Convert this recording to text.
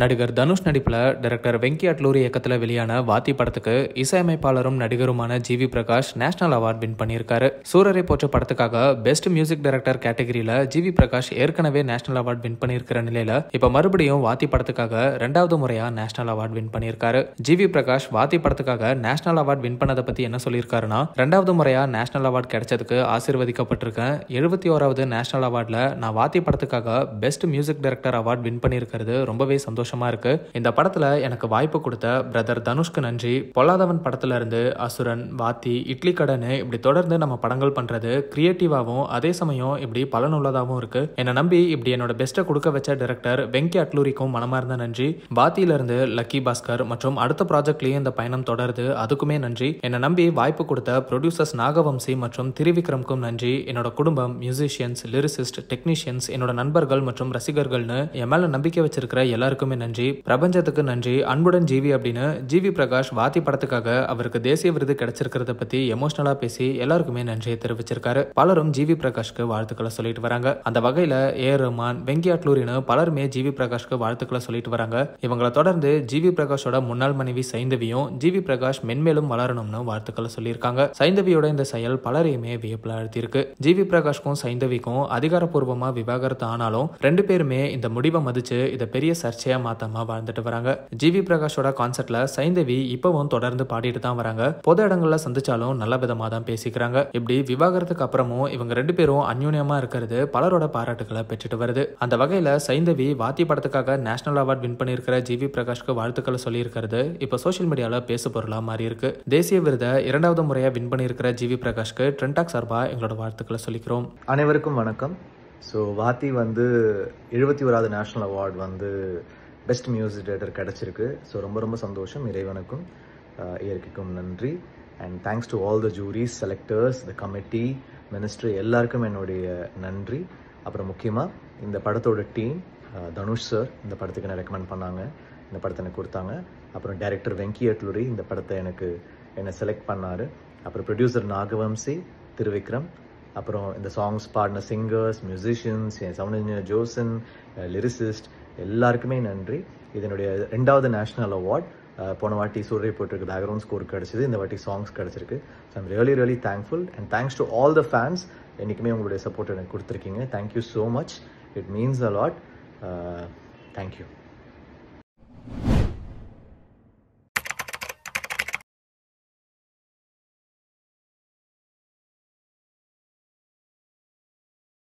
நடிகர் தனுஷ் நடிப்பில் டைரக்டர் வெங்கி அட்லூரி இயக்கத்தில் வெளியான வாத்தி படத்துக்கு இசையமைப்பாளரும் நடிகருமான GV Prakash national award win பண்ணியிருக்காரு. சூரரை போற்ற படத்துக்காக பெஸ்ட் மியூசிக் டைரக்டர் கேட்டகரியில் ஜிவி பிரகாஷ் ஏற்கனவே நேஷனல் அவார்ட் வின் பண்ணியிருக்கிற நிலையில இப்ப மறுபடியும் வாத்தி படத்துக்காக 2வது முறையா நேஷனல் அவார்ட் வின் பண்ணியிருக்காரு. ஜிவி பிரகாஷ் வாத்தி படத்துக்காக நேஷனல் அவார்ட் வின் பண்ணதை பத்தி என்ன சொல்லியிருக்காருன்னா, 2வது முறையா நேஷனல் அவார்ட் கிடைச்சதுக்கு ஆசீர்வதிக்கப்பட்டிருக்கேன். 71வது நேஷனல் அவார்ட்ல நான் வாத்தி படத்துக்காக best music director award win பண்ணியிருக்கிறது ரொம்பவே சந்தோஷமா இருக்கு. இந்த படத்துல எனக்கு வாய்ப்பு கொடுத்த பிரதர் தனுஷ்க்கு நன்றி. பொல்லாதவன் படத்துல இருந்து அசுரன், வாத்தி, இட்லி கடன்னு இப்படி தொடர்ந்து நம்ம படங்கள் பண்றது கிரியேட்டிவாவும் அதே சமயம் இப்படி பலனுள்ளதாகவும் இருக்கு. என்னை நம்பி இப்படி என்னோட பெஸ்ட்டை கொடுக்க வச்ச டைரக்டர் வெங்கி அட்லூரிக்கும் மனமார்ந்த நன்றி. பாத்தியில இருந்து லக்கி பாஸ்கர் மற்றும் அடுத்த ப்ராஜெக்ட்லயும் இந்த பயணம் தொடருது, அதுக்குமே நன்றி. என்னை நம்பி வாய்ப்பு கொடுத்த ப்ரொடியூசர்ஸ் நாகவம்சி மற்றும் திரிவிக்ரம்க்கும் நன்றி. என்னோட குடும்பம், மியூசிஷியன்ஸ், லிரிசிஸ்ட், டெக்னீஷியன்ஸ், என்னோட நண்பர்கள் மற்றும் ரசிகர்கள்னு என் மேல நம்பிக்கை வச்சிருக்கிற எல்லாருக்குமே நன்றி. பிரபஞ்சத்துக்கு நன்றி. அன்புடன் ஜிவி அப்படின்னு ஜிவி பிரகாஷ் வாத்தி படத்துக்காக அவருக்கு தேசிய விருது கிடைச்சிருக்கிறத பத்தி எமோஷனலா பேசி எல்லாருக்குமே நன்றியை தெரிவிச்சிருக்காரு. பலரும் ஜிவி பிரகாஷ்க்கு வாழ்த்துக்களை சொல்லிட்டு வராங்க. அந்த வகையில ஏ.ஆர். ரஹ்மான், வெங்கி அட்லூரின்னு பலருமே ஜிவி பிரகாஷ்க்கு வாழ்த்துக்களை சொல்லிட்டு வராங்க. இவங்களை தொடர்ந்து ஜிவி பிரகாஷோட முன்னாள் மனைவி சைந்தவியும் ஜிவி பிரகாஷ் மென்மேலும் வளரணும்னு வாழ்த்துக்களை சொல்லியிருக்காங்க. சைந்தவியோட இந்த செயல் பலரையுமே வியப்புல அழுத்திருக்கு. ஜிவி பிரகாஷ்க்கும் சைந்தவிக்கும் அதிகாரப்பூர்வமா விவாகரத்து ஆனாலும் 2 பேருமே இந்த முடிவை மதிச்சு இதை பெரிய சர்ச்சையா மாத்தாம வாழ்ந்துட்டு வராங்க. ஜிவி பிரகாஷோட கான்சர்ட்ல சைந்தவி இப்பவும் தொடர்ந்து பாடிட்டு தான் வராங்க. பொது இடங்கள்ல சந்திச்சாலும் நல்ல விதமா தான் பேசிக்கிறாங்க. இப்படி விவாகரத்துக்கு அப்புறமும் இவங்க 2 பேரும் அந்யோன்யமா இருக்கிறது பலரோட பாராட்டுகளை பெற்றுட்டு வருது. அந்த வகையில சைந்தவி வாத்தி படத்துக்காக நேஷனல் அவார்ட் வின் பண்ணியிருக்கிற ஜிவி பிரகாஷ்க்கு வாழ்த்துக்களை சொல்லியிருக்கிறது இப்ப சோசியல் மீடியால பேசு பொருளா மாறி இருக்கு. தேசிய விருதை 2வது முறையா வின் பண்ணியிருக்கிற ஜிவி பிரகாஷ்க்கு ட்ரெண்டாக் சார்பா எங்களோட வாழ்த்துக்களை சொல்லிக்கிறோம். அனைவருக்கும் வணக்கம். ஸோ வாத்தி 71வது national award best music director கிடைச்சிருக்கு. ஸோ ரொம்ப சந்தோஷம். இறைவனுக்கும் இயற்கைக்கும் நன்றி. And thanks to all the juries, selectors, the committee, ministry எல்லாருக்கும் என்னுடைய நன்றி. அப்புறம் முக்கியமாக இந்த படத்தோட டீம், தனுஷ் சார் இந்த படத்துக்கு என்ன ரெக்கமெண்ட் பண்ணாங்க, இந்த படத்தை எனக்கு கொடுத்தாங்க. அப்புறம் டைரக்டர் வெங்கி அட்லூரி இந்த படத்தை என்னை செலக்ட் பண்ணார். அப்புறம் ப்ரொடியூசர் நாகவம்சி, திருவிக்ரம், அப்புறம் இந்த சாங்ஸ் பாடின சிங்கர்ஸ், மியூசிஷியன்ஸ், என் சவுண்ட் இன்ஜினியர் ஜோசன், லிரிசிஸ்ட் எல்லாருக்குமே நன்றி. இது என்னுடைய 2வது நேஷனல் அவார்ட். போன வாட்டி சூரிய போட்டிருக்கு பேக்ரவுண்ட் ஸ்கோர் கிடச்சிது, இந்த வாட்டி சாங்ஸ் கிடச்சிருக்கு. So I'm really thankful and thanks to all the fans. என்றைக்குமே உங்களுடைய சப்போர்ட் எனக்கு கொடுத்துருக்கீங்க. Thank you so much. It means a lot. Thank you.